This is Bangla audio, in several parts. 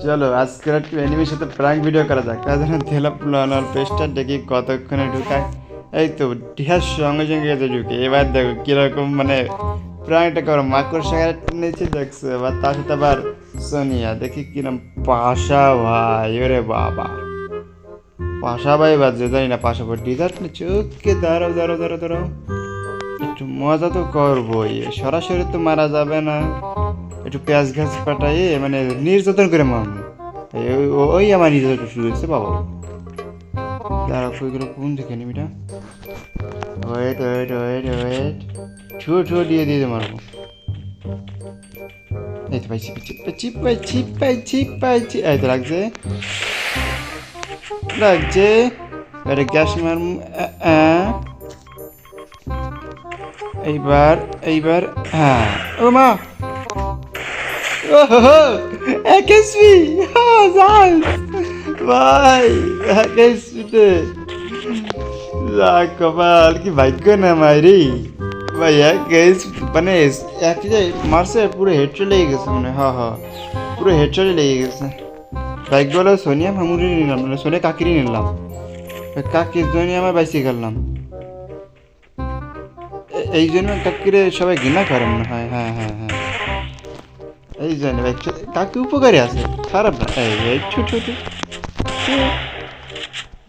চলো আজকের একটু অ্যানিমের সাথে প্র্যাঙ্ক ভিডিও করা যাক। তার জন্য তেলা পুলানোর পেস্টটা দেখি কতক্ষণে ঢুকায়। এই তো টিহার সঙ্গে সঙ্গে এতে ঢুকে। এবার দেখো কিরকম মানে প্র্যাঙ্কটা করো। মাকড় সাগর নিচে দেখছো, এবার তার সাথে আবার সোনিয়া দেখি কিরম পাশা ভাই। ওরে বাবা, পাশা ভাই বাজছে জানি না। পাশা ভাই ডিজার্ট চোখকে দাঁড়াও দাঁড়াও দাঁড়াও দাঁড়াও, একটু মজা তো করবোই। সরাসরি তো মারা যাবে না, একটু পেঁয়াজ ঘাস পাঠাই মানে নির্যাতন করে মারবো। ওই আমার নির্যাতন শুরু হয়েছে বাবা। দাঁড়া কইগুলো কোন দিকে নিবিটা। ওয়েট ওয়েট ওয়েট ওয়েট, ঠু দিয়ে দিয়ে মারবো। এই তো পাইছি পাইছি। এই তো লাগছে এটা গ্যাস মারবো। এইবার হ্যাঁ। ও মা, ওহো একেসপি জান ভাই, একেসপিতে কপাল কি ভাগ্য না মাইরি ভাই। মানে এক যে মারছে পুরো হেডশট লেগে গেছে মানে। হ্যাঁ পুরো হেডশটই লেগে গেছে। ভাগ্য হলো সোনিয়া মামুরি নিলাম, মানে সোনিয়া কাকিরি নিলাম। কাকির জন্য আমার বাইসে গেলাম, এই জন্য কাকিরে সবাই ঘৃণা করে মনে হয়। হ্যাঁ এই জন্য কাকি উপকারী আছে, খারাপ না। এই ছোট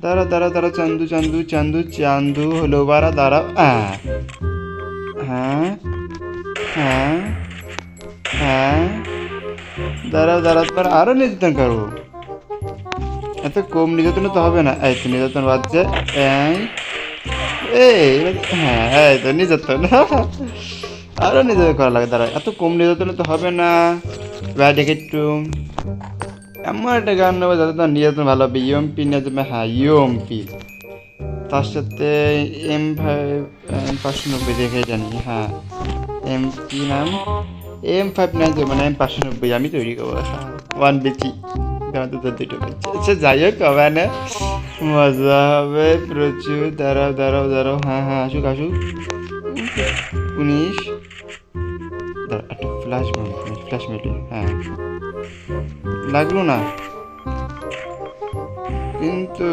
দাঁড়া চান্দু হলো বারা। দাঁড়াও হ্যাঁ দাঁড়াও তোমার আরো নির্যাতন করবো। এত কম নির্যাতন তো হবে না। এই তো নির্যাতন বাজছে। এই তো নির্যাতন আরো নির্যাতন করা লাগে। দাঁড়া, এত কম নির্যাতনে তো হবে না। দেখে একটু এমন একটা গান নেবো যাতে তোমার নির্যাতন ভালো হবে। ইউএমপি নিয়ে যাবে। হ্যাঁ ইউএমপি, তার সাথে M590 দেখে জানি। হ্যাঁ এমপি নাম M590 মানে M590 আমি তৈরি করবো। হ্যাঁ 1 বেচি তো দুটো বেচি। আচ্ছা যাই হোক হবে না, মজা হবে প্রচুর। দাঁড়াও। হ্যাঁ আসুক 19। একটা ফ্ল্যাশ মেটে। হ্যাঁ লাগলো না, কিন্তু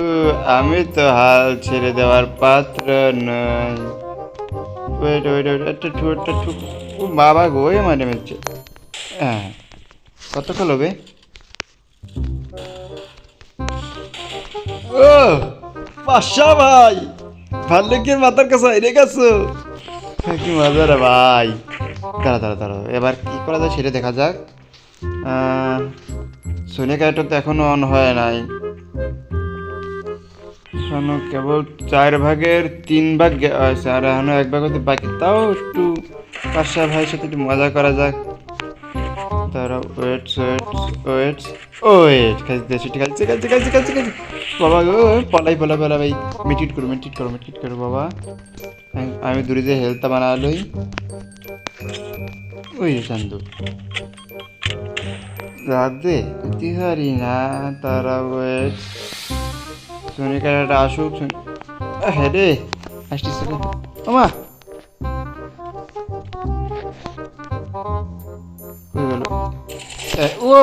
আমি তো হাল ছেড়ে দেওয়ার পাত্র নই। ওয়েট একটা ঠুক। ও বাবা গো, মানে মেরেছে। হ্যাঁ কতক্ষণ হবে? ও পাশা ভাই, ভাল্লুকের মাথার কাছে হেরে গেছো। কি মজা রে ভাই। দাঁড়াও এবার কি করা যায় সেটা দেখা যাক। সোনিয়া ক্যারেক্টার তো এখনো অন হয় নাই, এখনো কেবল 4 ভাগের 3 ভাগ আছে, আর এখনো 1 ভাগ হতে বাকি। তাও একটু পাশা ভাইয়ের সাথে একটু মজা করা যাক। তারা ওয়েট খাইছে বাবা গো। পলাই ভাই। মিটিট করো বাবা। আমি দূরে যে হেলথটা বানালোই। ওই চান্দু রাত দে তিহারি না। তারা ওয়েট সোনিকার একটা আসুক। হ্যাঁ রে আসতেছে ওমা। ও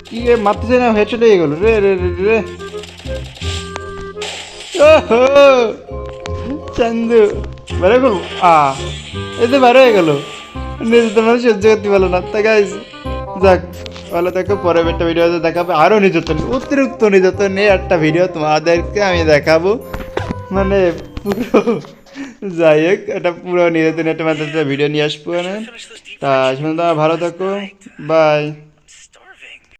কি মারতেছে না, হেডশট লেগে গেল রে। চান্দু বেড়ে গেল। এই তো বেড়ে হয়ে গেল। নিজে তোমার সহ্য করতে পারলো না। তা গাইস যাক, ভালো দেখো। পরে একটা ভিডিওতে দেখাবো আরো নির্যাতন, অতিরিক্ত নির্যাতন নিয়ে একটা ভিডিও তোমাদেরকে আমি দেখাবো। মানে পুরো যাই হোক, এটা পুরো নির্যাতন একটা ভিডিও নিয়ে আসবো না। তা শুনে ভালো থাকো, বাই।